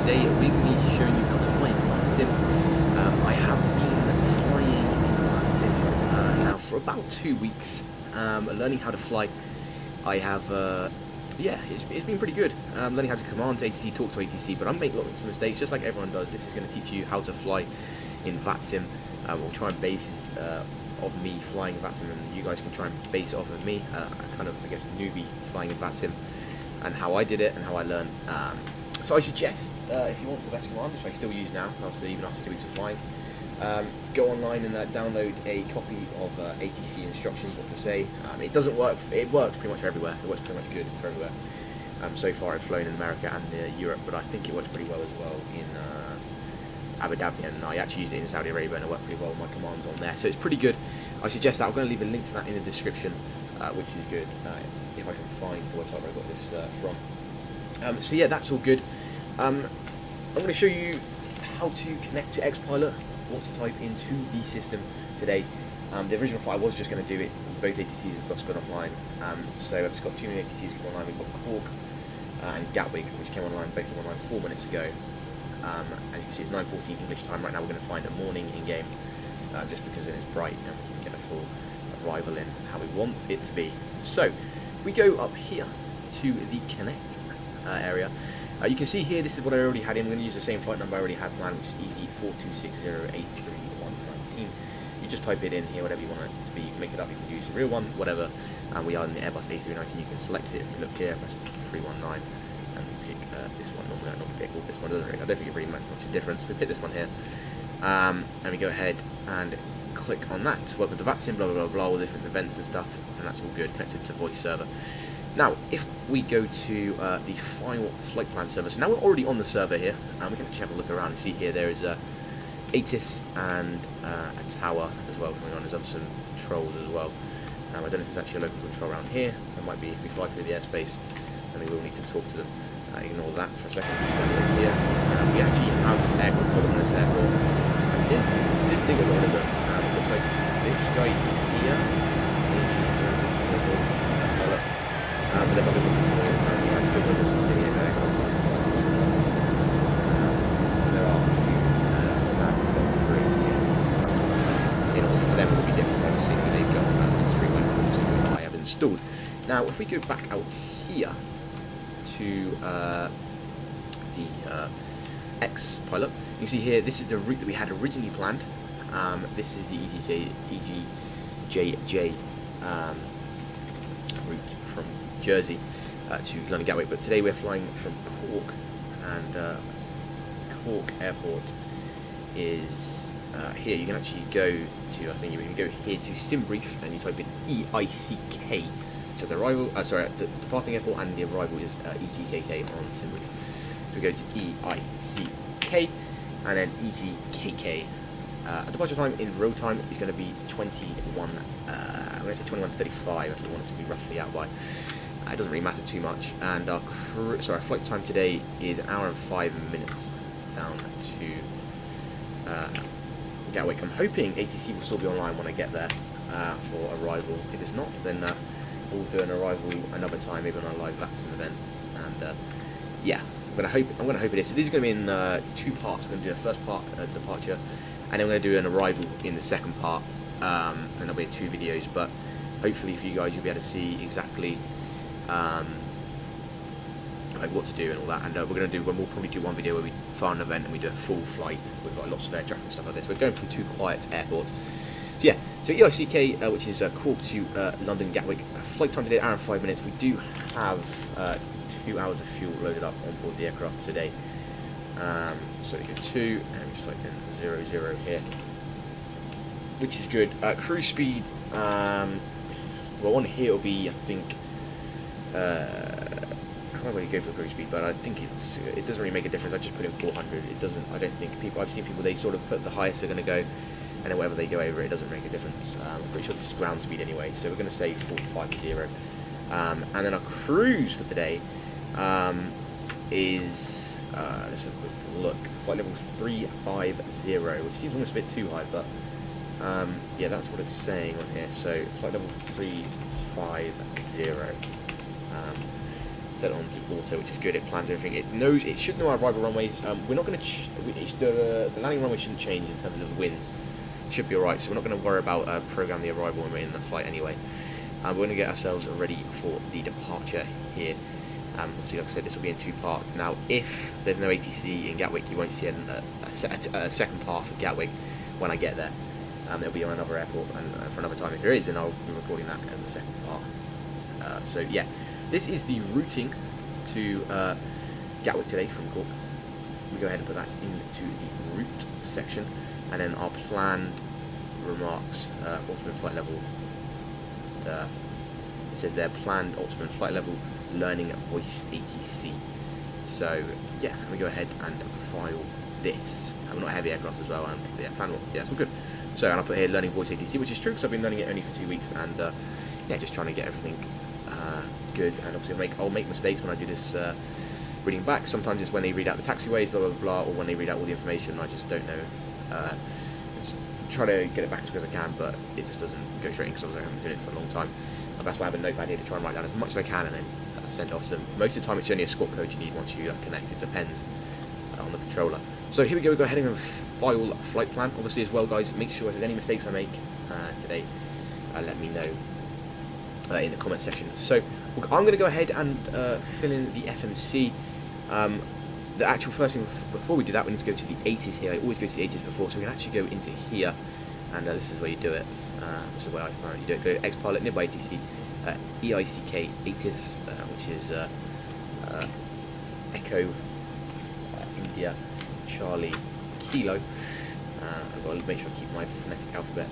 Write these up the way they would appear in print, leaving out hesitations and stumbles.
today we're going to be showing you how to fly in VATSIM. I have been flying in VATSIM now for about 2 weeks, learning how to fly. I have, yeah, it's been pretty good. Learning how to command ATC, talk to ATC, but I'm making lots of mistakes, just like everyone does. This is going to teach you how to fly in VATSIM. We'll try and base of me flying in VATSIM, and you guys can try and base it off of me, kind of, I guess, newbie flying in VATSIM, and how I did it and how I learned. So I suggest, if you want the best command, which I still use now, obviously even after 2 weeks of flying, go online and download a copy of ATC instructions, what to say. It doesn't work, it works pretty much everywhere, it works pretty much good for everywhere. So far I've flown in America and Europe, but I think it works pretty well as well in Abu Dhabi, and I actually used it in Saudi Arabia and it worked pretty well with my commands on there, so it's pretty good. I suggest that. I'm going to leave a link to that in the description, which is good, if I can find the website where I got this from. So yeah, that's all good. I'm going to show you how to connect to Autopilot, what to type into the system today. The original flight I was just going to do it, both ATCs have gone offline, so I've just got 2 new ATCs come online. We've got Cork and Gatwick, which came online, both came online 4 minutes ago. As you can see, it's 9:14 English time right now. We're going to find a morning in-game, just because it is bright and we can get a full arrival in how we want it to be. So, we go up here to the Connect area. You can see here, this is what I already had in. We're going to use the same flight number I already had planned, which is ED426083119. You just type it in here, whatever you want it to be. You can make it up, you can use the real one, whatever. We are in the Airbus A319. You can select it. If you look here, press 319 and pick this one. Normally I don't pick all this one. I don't think it really makes much of a difference. We pick this one here, and we go ahead and click on that. Work with the VATSIM, blah blah blah blah, all different events and stuff, and that's all good. Connected to voice server. Now, if we go to the final flight plan server, so now we're already on the server here, and we can actually have a look around and see here there is ATIS and a tower as well going on. There's some trolls as well. I don't know if there's actually a local control around here. There might be if we fly through the airspace, and we will need to talk to them. Ignore that for a second. Just going to look here. We actually have aircraft on this airport. I did think of one of them. It looks like this guy here. But there might be one more. Good numbers for seeing aircraft on the side. There are a few staff who've got through here. And also for them it will be different by the scenery they've got. This is free by Cork, I have installed. Now, if we go back out here to the Autopilot, you can see here this is the route that we had originally planned. This is the EJJ route from Jersey to London Gatwick, but today we're flying from Cork, and Cork Airport is here. You can actually go to, I think you can go here to SimBrief and you type in EICK. So the arrival, the departing airport and the arrival is EGKK on SimBrief. So we go to EICK and then EGKK. Departure time in real time is going to be 21. I'm going to say 21:35 if we want it to be roughly out by. It doesn't really matter too much. And our flight time today is 1 hour and 5 minutes down to Gatwick. I'm hoping ATC will still be online when I get there for arrival. If it's not, then we'll do an arrival another time, maybe on a live VATSIM event. And yeah, I'm gonna hope it is. So these are gonna be in 2 parts. We're gonna do the first part, departure, and then we're gonna do an arrival in the second part. And there'll be 2 videos, but hopefully for you guys you'll be able to see exactly like what to do and all that. And we'll probably do one video where we fly an event and we do a full flight with like lots of air traffic and stuff like this. We're going from 2 quiet airports. So yeah, so EICK, which is Cork to London Gatwick. Flight time today, 1 hour and 5 minutes. We do have 2 hours of fuel loaded up on board the aircraft today. So we go 2 and we just like 00 here, which is good. Cruise speed, well, on here will be, I think, I can't really go for cruise speed, but I think it doesn't really make a difference. I just put in 400. It doesn't. I don't think I've seen people, they sort of put the highest they're going to go, and then whatever they go over, it doesn't make a difference. I'm pretty sure this is ground speed anyway, so we're going to say 450. And then our cruise for today is let's have a quick look. Flight level 350, which seems almost a bit too high, but yeah, that's what it's saying on here. So flight level 350. set it on to auto, which is good. It plans everything. It knows. It should know our arrival runways. We're not going to. The landing runway shouldn't change in terms of the winds. It should be alright. So we're not going to worry about program the arrival when we're in the flight anyway. We're going to get ourselves ready for the departure here. Obviously, like I said, this will be in 2 parts. Now, if there's no ATC in Gatwick, you won't see a second part for Gatwick when I get there. It'll be on another airport and for another time. If there is, then I'll be recording that as the second part. So yeah, this is the routing to Gatwick today from Cork. We go ahead and put that into the route section, and then our planned remarks, ultimate flight level. It says there, planned ultimate flight level learning voice ATC. So yeah, let me go ahead and file this. We're not heavy aircraft as well, and yeah, planned one. Yeah, it's all good. So, and I put here learning voice ATC, which is true because I've been learning it only for 2 weeks, and yeah, just trying to get everything good. And obviously, I'll make mistakes when I do this reading back. Sometimes it's when they read out the taxiways, blah blah blah, or when they read out all the information. I just don't know. Just try to get it back as quick as I can, but it just doesn't go straight in because I haven't been doing it for a long time. And that's why I have a notepad here to try and write down as much as I can, and then send it off to them. Most of the time, it's only a squawk code you need once you connect. It depends on the controller. So here we go. We go ahead and file flight plan. Obviously, as well, guys, make sure if there's any mistakes I make today, let me know in the comment section. So I'm going to go ahead and fill in the FMC. The actual first thing before we do that, we need to go to the 80s here. I always go to the 80s before, so we can actually go into here, and this is where you do it. This is where I found you do it. Go X-Pilot, nearby ATC, EICK 80s, which is Echo India Charlie Kilo. I've got to make sure I keep my phonetic alphabet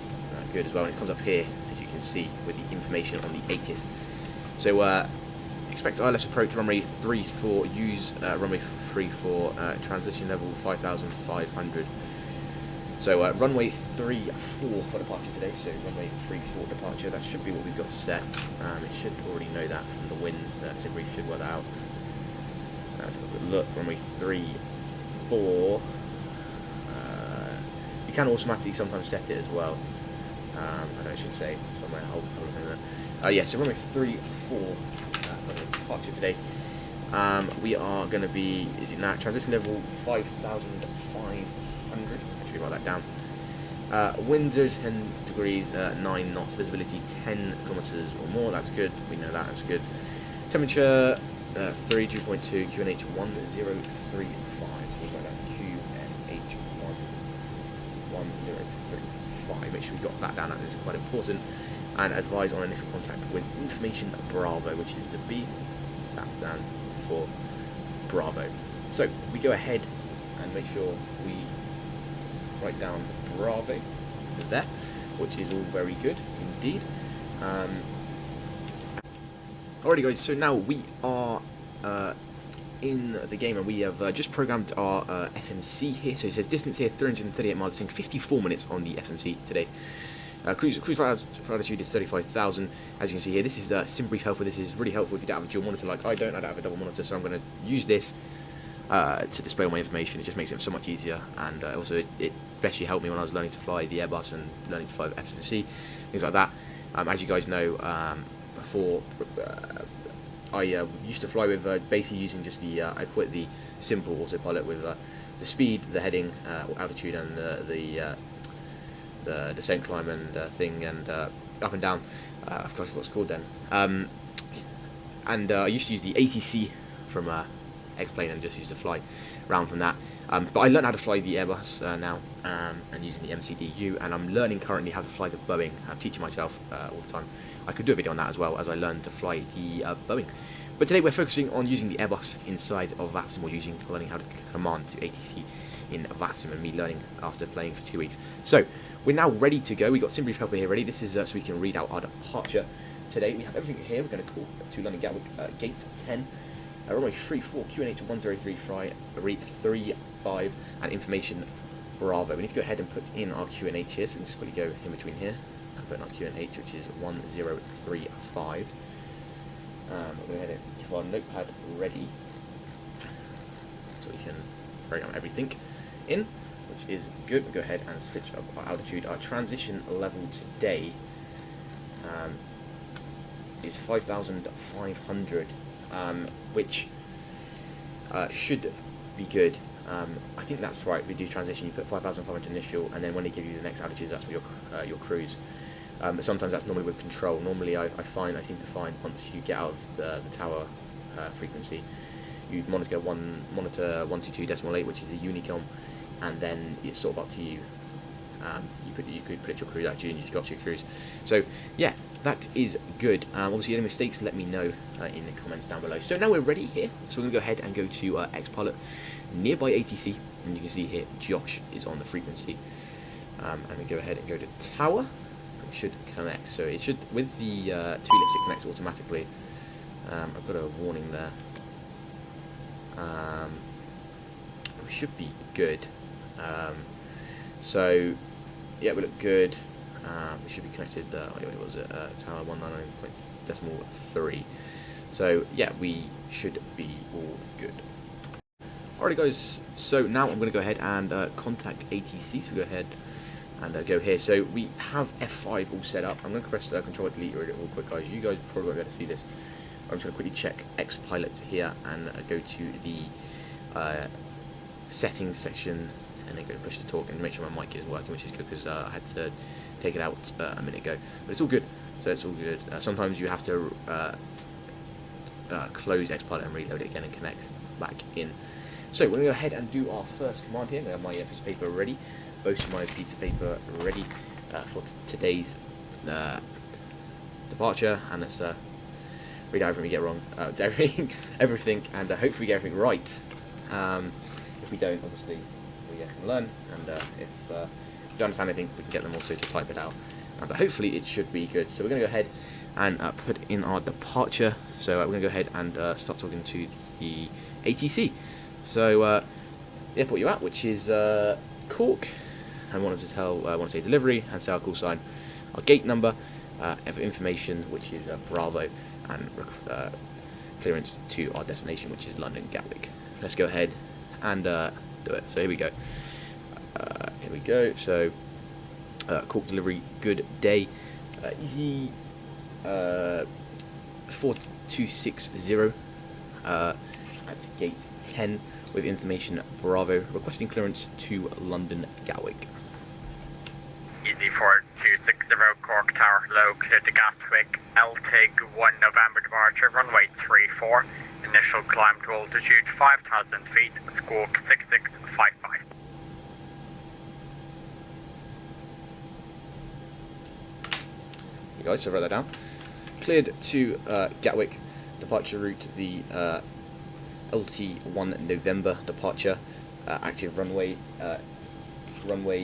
good as well. And it comes up here, as you can see, with the information on the 80s. So expect ILS approach runway 34, use runway 34, transition level 5,500. So runway 34 for departure today, so runway 34 departure, that should be what we've got set. It should already know that from the winds, so we should work that out. Let's have a good look. Runway 34. You can automatically sometimes set it as well. I know I should say somewhere. Yeah, so runway 34 for the departure today. We are going to be, is it now, transition level 5,500. Actually, write that down. Winds 10 degrees, 9 knots, visibility 10 kilometers or more. That's good. We know that. That's good. Temperature 32.2, QNH 1035. We've got that QNH 1035. Make sure we got that down. That is quite important. And advise on initial contact with information Bravo, which is the B. That stands for Bravo. So we go ahead and make sure we write down Bravo there, which is all very good indeed. Alrighty guys, so now we are in the game, and we have just programmed our FMC here. So it says distance here 338 miles, saying 54 minutes on the FMC today. Cruise flight altitude is 35,000. As you can see here, this is SimBrief helpful. This is really helpful if you don't have a dual monitor like I don't have a double monitor, so I'm going to use this to display all my information. It just makes it so much easier, and also it especially helped me when I was learning to fly the Airbus and learning to fly the FMC, things like that. As you guys know, before I used to fly with basically using just the I quit the simple autopilot with the speed, the heading, altitude, and the descent, climb, and thing, and up and down. I forgot what it's called then. And I used to use the ATC from X-Plane and just used to fly around from that. But I learned how to fly the Airbus now, and using the MCDU, and I'm learning currently how to fly the Boeing. I'm teaching myself all the time. I could do a video on that as well, as I learned to fly the Boeing. But today we're focusing on using the Airbus inside of VATSIM, or learning how to command to ATC in VATSIM, and me learning after playing for 2 weeks. So we're now ready to go. We've got SimBrief helper here ready. This is so we can read out our departure today. We have everything here. We're going to call to London Gatwick, gate 10. Runway 34, QNH 1035, and information Bravo. We need to go ahead and put in our QNH here, so we can just quickly go in between here and put in our QNH, which is 1035. We'll go ahead and keep our notepad ready, so we can program everything in, which is good. We'll go ahead and switch up our altitude. Our transition level today is 5,500. which should be good. I think that's right. Reduce transition. You put 5,500 initial, and then when they give you the next altitudes, that's for your cruise. But sometimes that's normally with control. Normally, I seem to find once you get out of the tower frequency, you monitor 122.8, which is the Unicom, and then it's sort of up to you. You could predict your cruise altitude and you just go up to your cruise. So yeah, that is good. Obviously, any mistakes, let me know in the comments down below. So now we're ready here. So we're going to go ahead and go to X-Pilot nearby ATC, and you can see here Josh is on the frequency. And we go ahead and go to tower. It should connect. So it should, with the 2 lifts, it connects automatically. I've got a warning there. We should be good. So yeah, we look good. We should be connected. What was it? Tower 199.3. So yeah, we should be all good. Alright guys, so now I'm going to go ahead and contact ATC. So go ahead and go here. So we have F5 all set up. I'm going to press Control Delete real quick, guys. You guys probably won't be able to see this. I'm just going to quickly check X-Pilot here and go to the settings section, and then go to push to talk and make sure my mic is working, which is good because I had to take it out a minute ago. But it's all good. So it's all good. Sometimes you have to close X-Pilot and reload it again and connect back in. So we're going to go ahead and do our first command here. I have my piece of paper ready. Both of my piece of paper ready for today's departure, and let's read out everything we get wrong, everything, and hopefully we get everything right. If we don't, obviously we can learn, and if we don't understand anything, we can get them also to type it out. But hopefully it should be good. So we're going to go ahead and put in our departure. So we're going to go ahead and start talking to the ATC. So airport you're at, which is Cork, and want them to tell, want to say delivery and say our call sign, our gate number, information, which is Bravo, and clearance to our destination, which is London Gatwick. Let's go ahead and do it. So here we go. Here we go. So Cork delivery, good day. Easy 4260 at gate 10 with information Bravo, requesting clearance to London Gatwick. Easy 4260 Cork Tower, low, clear to Gatwick, LTIG 1 November departure, runway 34, initial climb to altitude 5,000 feet, squawk 6655. Hey guys, so write that down. Cleared to Gatwick, departure route the LT1 November departure, active runway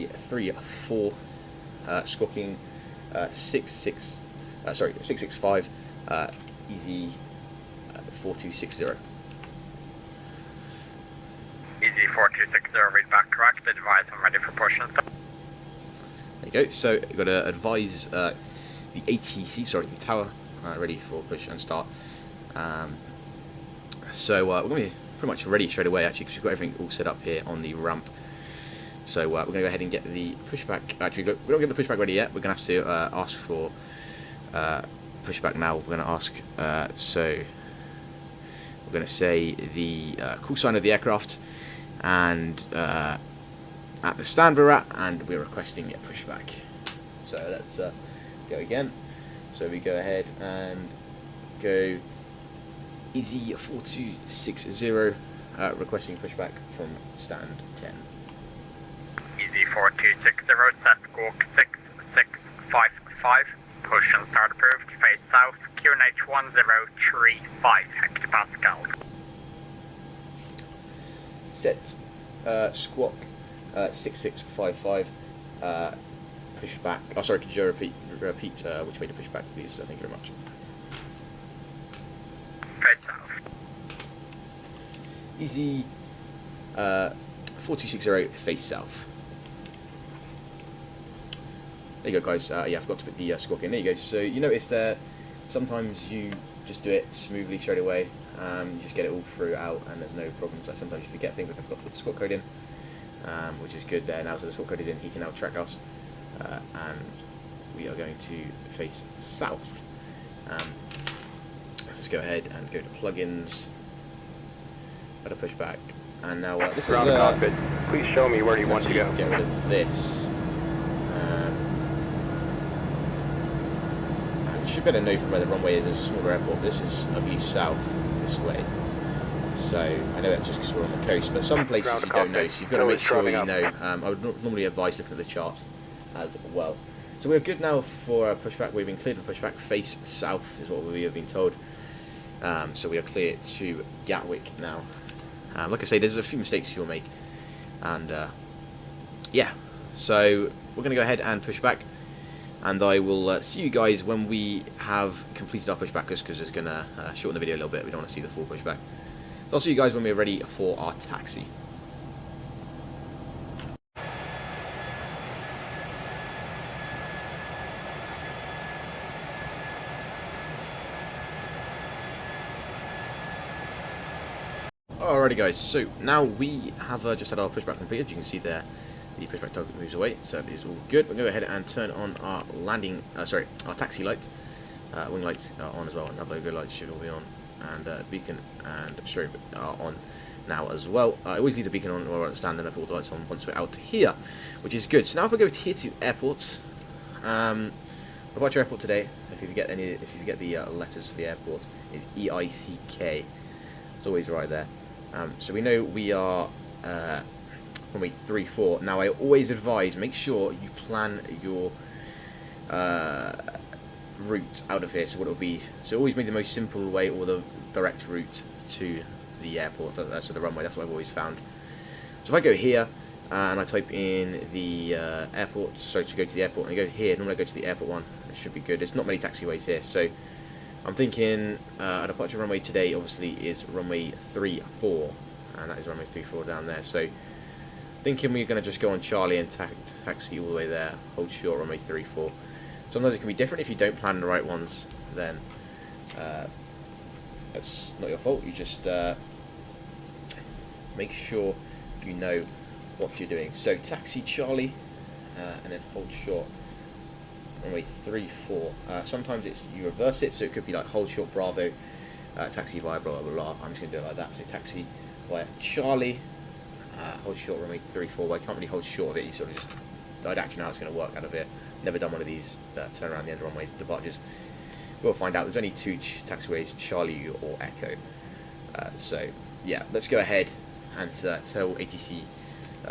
34, squawking 665, easy 4260. Easy 4260, read back correct, advise I'm ready for push and start. There you go, so you've got to advise the ATC, sorry, the tower, ready for push and start. So we're going to be pretty much ready straight away, actually, because we've got everything all set up here on the ramp. So we're going to go ahead and get the pushback. Actually, we don't get the pushback ready yet. We're going to have to ask for pushback now. We're going to ask, so we're going to say the call sign of the aircraft and at the stand we're at, and we're requesting a pushback. So let's go again. So we go ahead and go Easy 4260, requesting pushback from stand 10. Easy 4260, set squawk 6655, push and start approved, face south, QNH 1035 hectopascal. Set squawk 6655, pushback. Oh, sorry, could you repeat which way to push back, please? Thank you very much. Face south. Easy 4260, face south. There you go, guys. Yeah, I forgot to put the squawk in. There you go. So you notice there, sometimes you just do it smoothly straight away. You just get it all throughout, and there's no problems. Like sometimes you forget things, like I forgot to put the squawk code in, which is good there. Now, so the squawk code is in, he can now track us, and we are going to face south. Let's go ahead and go to plugins, go to pushback, and now this is Ground cockpit. Please show me where you want to go. get rid of this. You should better know from where the runway is. There's a smaller airport. This is, I believe, south this way. So I know that's just because we're on the coast, but some places you don't know, so you've got to make sure you know. I would normally advise looking at the charts as well. So we're good now for pushback. We've been cleared for pushback. Face south is what we have been told. So we are clear to Gatwick now. Like I say, there's a few mistakes you'll make, and yeah. So we're going to go ahead and push back, and I will see you guys when we have completed our pushback, because it's going to shorten the video a little bit. We don't want to see the full pushback. So I'll see you guys when we're ready for our taxi. Alrighty guys, so now we have just had our pushback completed. You can see there the pushback target moves away, so that is all good. We'll go ahead and turn on our landing, our taxi light. Wing lights are on as well, and our logo lights should all be on, and beacon and strobe are on now as well. I always leave the beacon on or stand and have all the lights on once we're out here, which is good. So now if we go here to airports, departure airport today, if you get the letters for the airport, is EICK. It's always right there. So we know we are runway 34. Now I always advise, make sure you plan your route out of here, so what it'll be. So always make the most simple way or the direct route to the airport, so the runway. That's what I've always found. So if I go here and I type in the airport, sorry, to go to the airport, and I go here, normally I go to the airport one, it should be good. There's not many taxiways here, so I'm thinking our departure runway today obviously is runway 34, and that is runway 34 down there. So thinking we're going to just go on Charlie and taxi all the way there, hold short runway 34. Sometimes it can be different if you don't plan the right ones, then that's not your fault. You just make sure you know what you're doing. So taxi Charlie and then hold short runway 34. Sometimes it's you reverse it, so it could be like hold short Bravo, taxi via blah blah blah. I'm just going to do it like that. So taxi via Charlie, hold short runway 34. Well, I can't really hold short of it. You sort of just, I'd actually know how it's going to work out of it. Never done one of these turn around the end of runway departures. We'll find out. There's only two taxiways, Charlie or Echo. So yeah, let's go ahead and tell ATC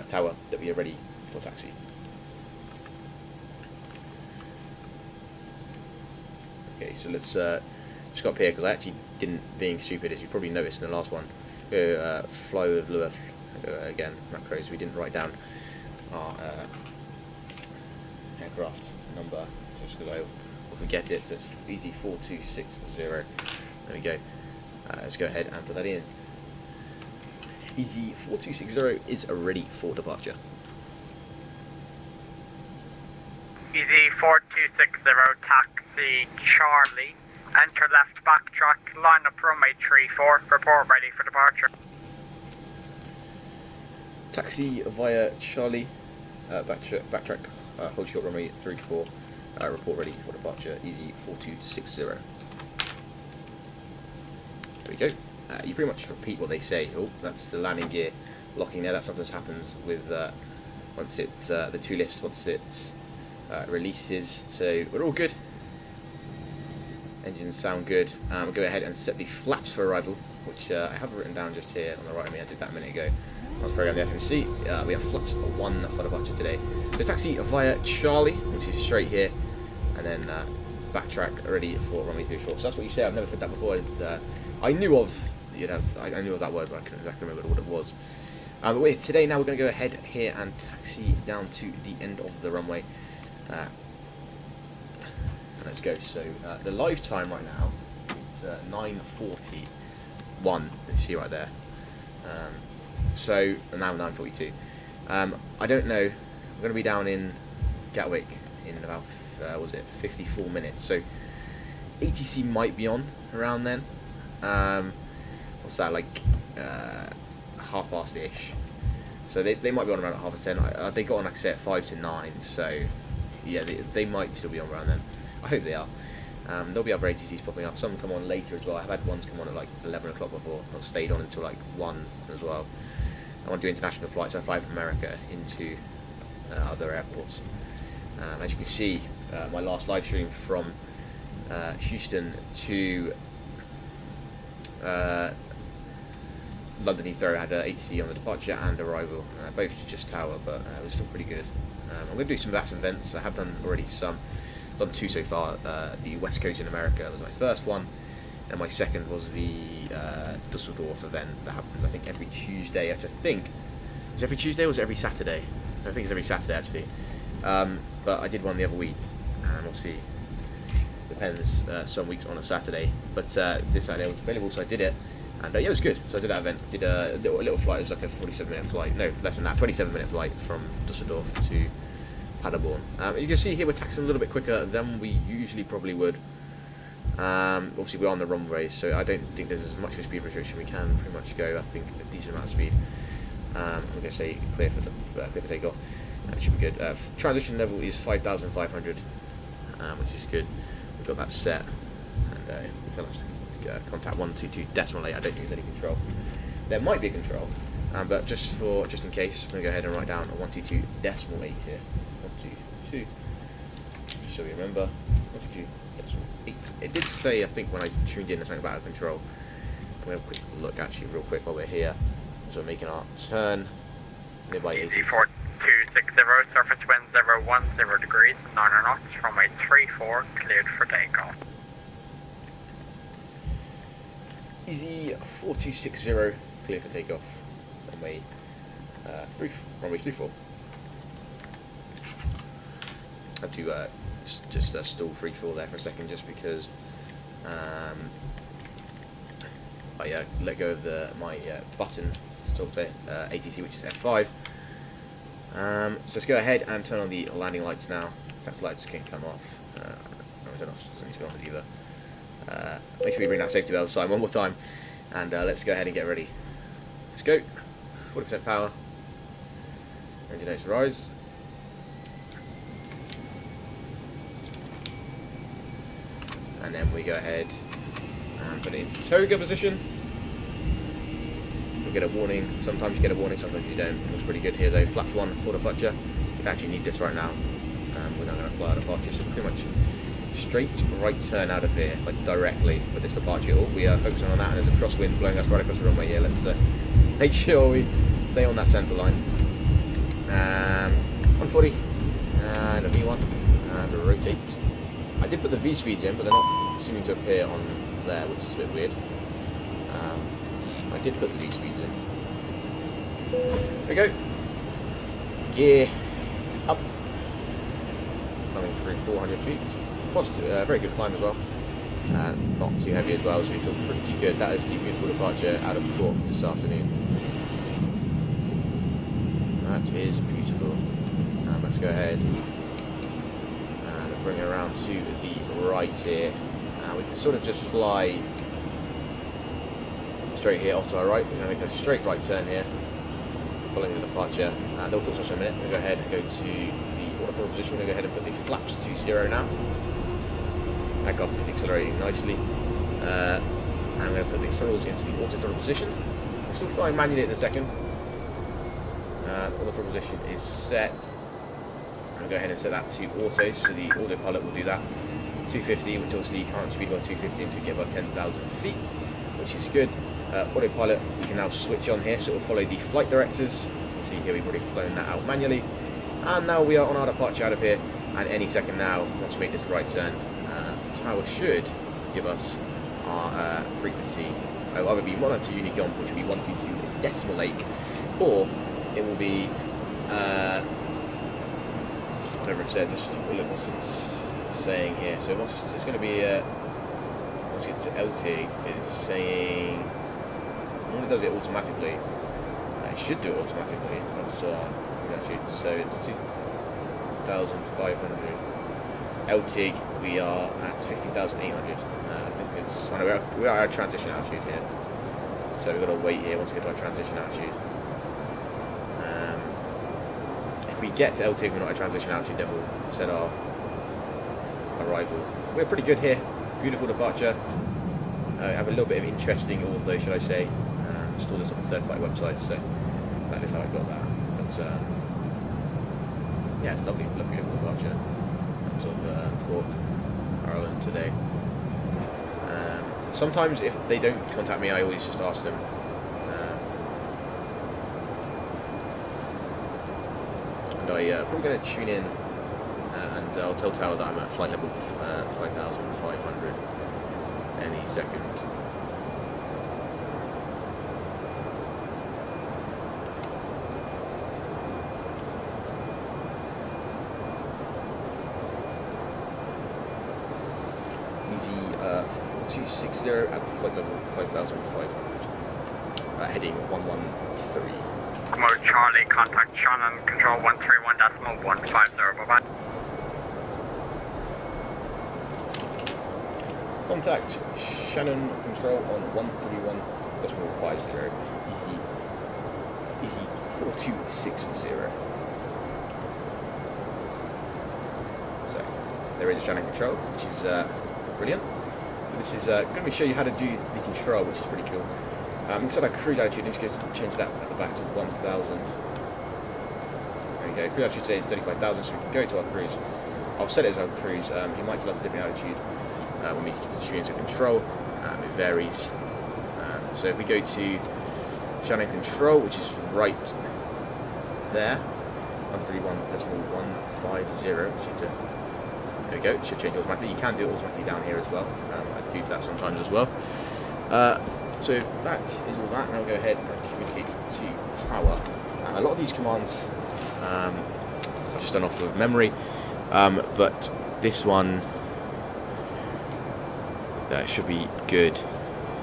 Tower that we are ready for taxi. Okay, so let's just go up here, because I actually didn't, being stupid, as you probably noticed in the last one, go fly with Lua again, macros. We didn't write down our aircraft number, just because I will forget it. So it's easy 4260. There we go. Let's go ahead and put that in. Easy 4260 is ready for departure. Easy 4260, taxi Charlie. Enter left backtrack, line up runway 34, report ready for departure. Taxi via Charlie, backtrack, hold short runway 34, report ready for departure, easy 4260. There we go. You pretty much repeat what they say. Oh, that's the landing gear locking there. That sometimes happens with once it's the two lifts, once it's releases. So we're all good. Engines sound good. We'll go ahead and set the flaps for arrival, which I have written down just here on the right of me. I did that a minute ago. I was programming the FMC. We have flaps 1 for departure today. So taxi via Charlie, which is straight here, and then backtrack ready for runway 34. So that's what you say. I've never said that before. I knew of, I knew of that word, but I couldn't exactly remember what it was. But wait, today now we're going to go ahead here and taxi down to the end of the runway. Let's go. So the live time right now is 9:41. You see right there. So now 9:42. I don't know. I'm going to be down in Gatwick in about 54 minutes. So ATC might be on around then. What's that, like 1:30ish? So they might be on around at 10:30. They got on, like I said, at 5 to 9. So yeah, they might still be on around then. I hope they are. There'll be other ATCs popping up. Some come on later as well. I've had ones come on at like 11 o'clock before. I've stayed on until like 1 as well. I want to do international flights. I fly from America into other airports. As you can see, my last live stream from Houston to London Heathrow had ATC on the departure and arrival. Both just tower, but it was still pretty good. I'm going to do some VATSIM events. I have done already some. I've done 2 so far. The West Coast in America was my first one, and my second was the Dusseldorf event that happens, I think, every Tuesday. I have to think. Is it every Tuesday or was it every Saturday? I think it's every Saturday, actually. But I did one the other week, and we'll see. Depends, some weeks on a Saturday. But this Saturday was available, so I did it. And yeah, it was good. So I did that event. Did a little flight. It was like a 47-minute flight. No, less than that. 27-minute flight from Dusseldorf to Paderborn. You can see here we're taxiing a little bit quicker than we usually probably would. Obviously we're on the runway, so I don't think there's as much of a speed restriction. We can pretty much go, I think, a decent amount of speed. I'm going to say clear for takeoff. It should be good. Transition level is 5,500, which is good. We've got that set, and tell us to contact 122.8. I don't think there's any control. There might be a control, but just in case, I'm going to go ahead and write down a 122.8 here. 122, just so we remember. 122.8. It did say, I think, when I tuned in, something about a control. I'm going to have a quick look, actually, real quick while we're here. So we're making our turn nearby Easy 4260, surface wind 010 degrees, 9 knots, runway 34, cleared for takeoff. Easy 4260, clear for takeoff. Runway 34. I had to just stall free fall there for a second, just because I let go of my button to talk to ATC, which is F5. So let's go ahead and turn on the landing lights now. Taxi lights can't come off. No, doesn't need to be on either. Make sure we bring that safety belt aside one more time, and let's go ahead and get ready. Let's go. 40% power. Engine notes rise. And then we go ahead and put it into toga position. You'll get a warning. Sometimes you get a warning, sometimes you don't. It looks pretty good here though. Flaps 1 for departure. You actually need this right now. We're not going to fly out of departure, so pretty much straight right turn out of here, like directly for this departure. Oh, we are focusing on that, and there's a crosswind blowing us right across the runway here. Let's make sure we stay on that centre line. 140 and a V1 and a rotate. I did put the V speeds in, but they're not seeming to appear on there, which is a bit weird. I did put the V speeds in. There we go. Gear up. Coming through 400 feet. Positive, very good climb as well. Not too heavy as well, so we feel pretty good. That is the beautiful departure out of Cork this afternoon. That is beautiful. Let's go ahead and bring it around to the right here. We can sort of just fly straight here off to our right. We're going to make a straight right turn here, following the departure. They'll talk to us in a minute. We'll go ahead and go to the autopilot position. We're going to go ahead and put the flaps to 0 now. Aircraft is accelerating nicely. I'm going to put the externals into the autopilot position. We're still flying manually in a second. Autopilot position is set. I'm going to go ahead and set that to auto, so the autopilot will do that. 250, which obviously you can't speed above 250 until you get above 10,000 feet, which is good. Autopilot, we can now switch on here, so it will follow the flight directors. You can see here we've already flown that out manually. And now we are on our departure out of here, and any second now, once we make this right turn, the tower should give us our frequency. It will either be 192 unique on, which will be 122.8, or it will be whatever it says. Let's just have a look what it's saying here. So once it's going to be once you get to LT, it's saying when it does it automatically. It should do it automatically. So it's 2,500. LT, we are at 15,800. I think it's we are at transition altitude here. So we've got to wait here once we get to our transition altitude. If we get to LT, we're not at transition altitude, then we'll set our arrival. We're pretty good here. beautiful departure. I have a little bit of interesting audio, should I say. Installed this on a third-party website, so that is how I got that. But yeah, it's lovely, beautiful departure. Sort of Cork, Ireland today. Sometimes if they don't contact me, I always just ask them. And I'm probably going to tune in and I'll tell Tower that I'm at flight level 5,500 any second. Easy 4260 at flight level 5,500. Heading 113. Mode Charlie, contact Shannon, control 131.150, bye-bye. Contact Shannon, control on 131.50. Easy 4260. So, there is a Shannon control, which is brilliant. So this is going to show you how to do the control, which is pretty cool. Instead of cruise altitude, let's change that at the back to 1,000. There we go. Cruise altitude today is 35,000, so we can go to our cruise. I'll set it as our cruise. He might tell us a different altitude when we tune into control. It varies. So if we go to Shannon control, which is right there, 131.150. There we go. It should change automatically. You can do it automatically down here as well. I do that sometimes as well. So that is all that. Now we'll go ahead and communicate to Tower. A lot of these commands I've just done off of memory, but this one should be good.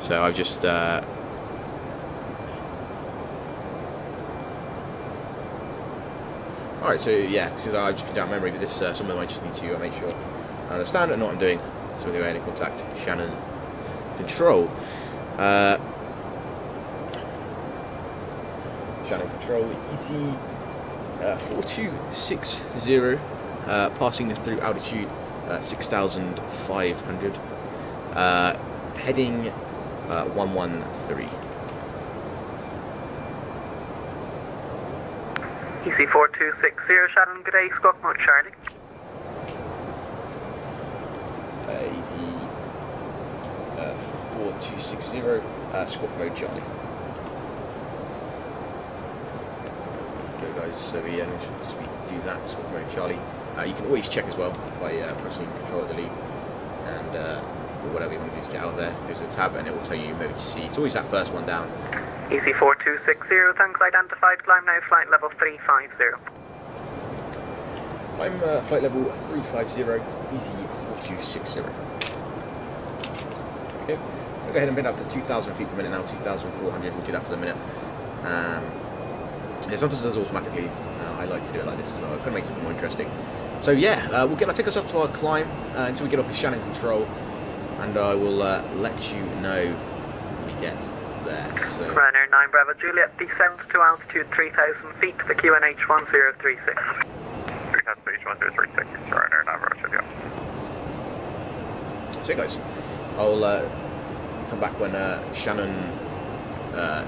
So I've just alright, so yeah, because I've just been down memory, but this some of them I just need to make sure I understand and know what I'm doing. So we'll go ahead and contact Shannon control. Shannon control, easy 4260, passing through altitude 6,500, heading 113. EC 4260, Shannon, good day, Squawk Mode Charlie. Easy 4260, Squawk Mode Charlie. Okay guys, so we do that, Squawk Mode Charlie. You can always check as well by pressing Control Delete and whatever you want to do to get out of there. There's a tab and it will tell you mode C. It's always that first one down. EC 4260, thanks, identified, climb now, flight level 350. I'm flight level 350, easy 4260. Okay, I'll go ahead and bring it up to 2,000 feet per minute now, 2,400, we'll do that for the minute. Yeah, sometimes it does automatically. I like to do it like this as well, it kind of makes it more interesting. So yeah, that'll take us up to our climb until we get off the Shannon control, and I will let you know when we get there. So. Ryanair 9 Bravo Juliet, descend to altitude 3,000 feet for QNH 1036. 3,000 feet, 1036, Ryanair 9 Bravo Juliet. So guys, I'll come back when Shannon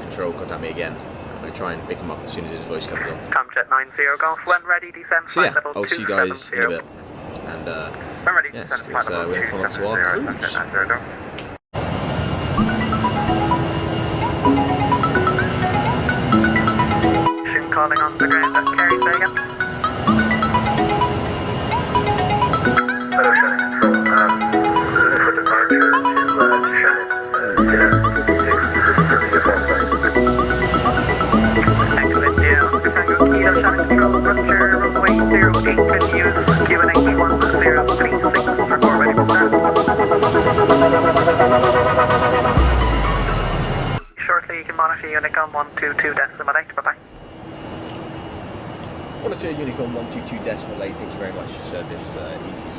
control contact me again. I try and pick him up as soon as his voice comes on. Comjet 90 Golf, when ready, descend So yeah, level I'll see you guys in a bit. And when ready, yeah, descend we're going to come up to our cruise. Calling on the ground at Kerry, say again. Hello, Shannon Control. Looking for departure to Shannon. Excellent, yeah. Tango Kilo, Shannon Control, Roger, runway 08, continues, QNH 1036 for core ready for start. Shortly, you can monitor Unicom 122.8, bye-bye. Monitor Unicorn 122.8, thank you very much for service, easy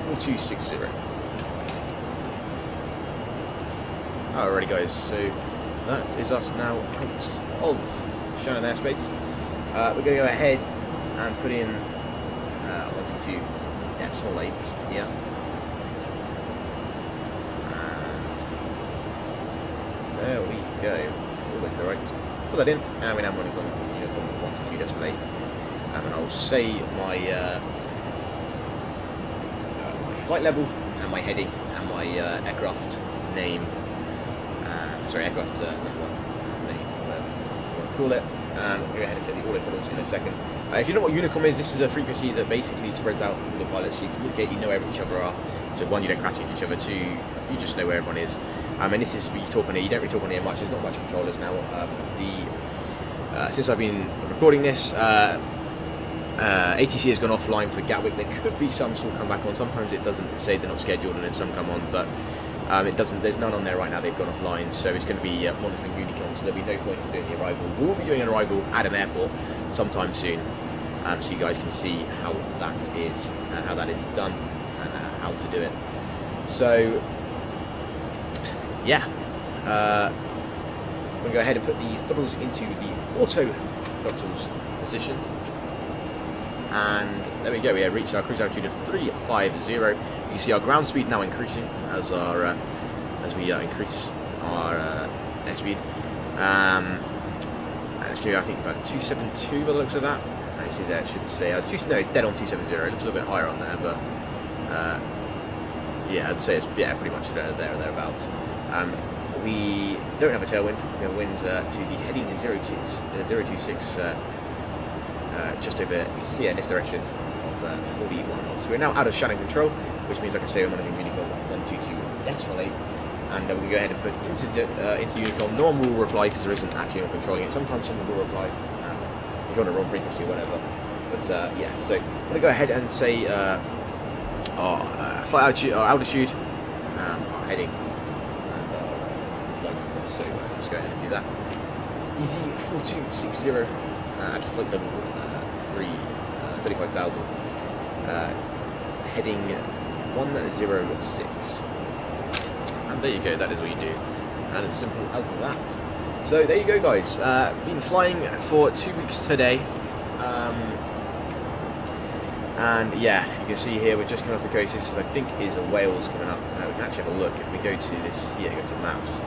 4260. Alrighty guys, so that is us now out of Shannon airspace. We're going to go ahead and put in 122.8 here. there we go. All the way to the right. Put that in, and we now running on uniform 122 display. And I'll say my my flight level and my heading and my aircraft name. Sorry, aircraft number, name, whatever you want to call it. And we'll go ahead and set the auto throttles in a second. If you know what Unicom is, this is a frequency that basically spreads out for the pilots. So you communicate, you know where each other are. So one, you don't crash into each other. Two, you just know where everyone is. And this is you talk on here. You don't really talk on here much. There's not much controllers now. Since I've been recording this, ATC has gone offline for Gatwick. There could be some still come back on. Sometimes it doesn't say they're not scheduled, and then some come on. But it doesn't. There's none on there right now. They've gone offline, so it's going to be monitoring Unicom. So there'll be no point in doing the arrival. We'll be doing an arrival at an airport sometime soon, so you guys can see how that is and how that is done and how to do it. So yeah, we'll go ahead and put the throttles into the auto throttles position, and there we go. We have reached our cruise altitude of 350. You can see our ground speed now increasing as our we increase our airspeed. And it's I think about 272 by the looks of that. Actually, there should say no, it's dead on 270. It looks a little bit higher on there, but yeah, I'd say it's pretty much there or thereabouts. We don't have a tailwind. We have a wind to the heading 026, just over here in this direction of 41 knots. So we're now out of shannon control, which means I can say we're monitoring Unicom 122.8, and we can go ahead and put into Unicom. No one will reply because there isn't actually anyone controlling it. Sometimes someone will reply if you're on a wrong frequency or whatever. But yeah, so I'm going to go ahead and say our flight altitude, our altitude, our heading, and our flight number. So let's go ahead and do that. Easy 4260 at flight level 35,000. Heading 106. And there you go, that is what you do. And as simple as that. So there you go, guys. Been flying for 2 weeks today. And yeah, you can see here we're just coming off the coast. This is, I think, is a Wales coming up. We can actually have a look if we go to this here, go to maps.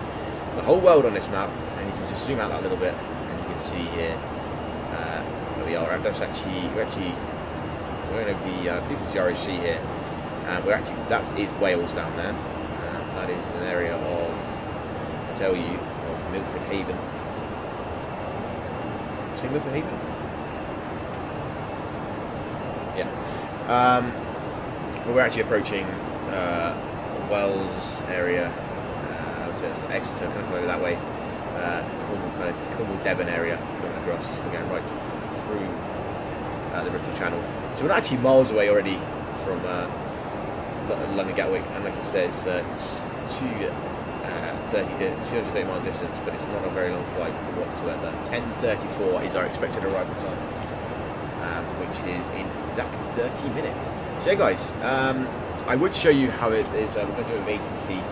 The whole world on this map, and you can just zoom out that a little bit, and you can see here where we are. And that's actually we're going over the this is the ROC here. That is Wales down there. That is an area of, I tell you, of Milford Haven. Say Milford Haven? Yeah. But we're actually approaching Wells area. I would say it's Exeter, kind of over that way. Cornwall, Devon area, coming across. We're going right through the Bristol Channel. So we're not actually miles away already from London Gatwick, and like it says, it's 230 mile distance, but it's not a very long flight whatsoever. 10:34 is our expected arrival time, which is in exactly 30 minutes. So yeah, guys, I would show you how it is. We're going to do it with ATC,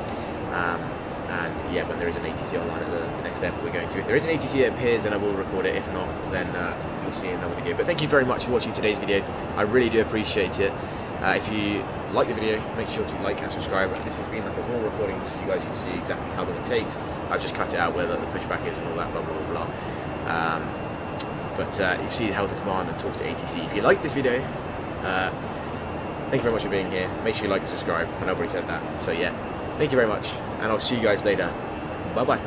and yeah, when there is an ATC online at the next airport we're going to. If there is an ATC that appears, then I will record it. If not, then you'll see another video. But thank you very much for watching today's video. I really do appreciate it. If you like the video, make sure to like and subscribe. This has been like a raw recording, so you guys can see exactly how long it takes. I've just cut it out where the pushback is and all that, blah blah blah blah. But you see how to command and talk to ATC. If you like this video, thank you very much for being here. Make sure you like and subscribe. I've already said that. So yeah, thank you very much, and I'll see you guys later. Bye bye.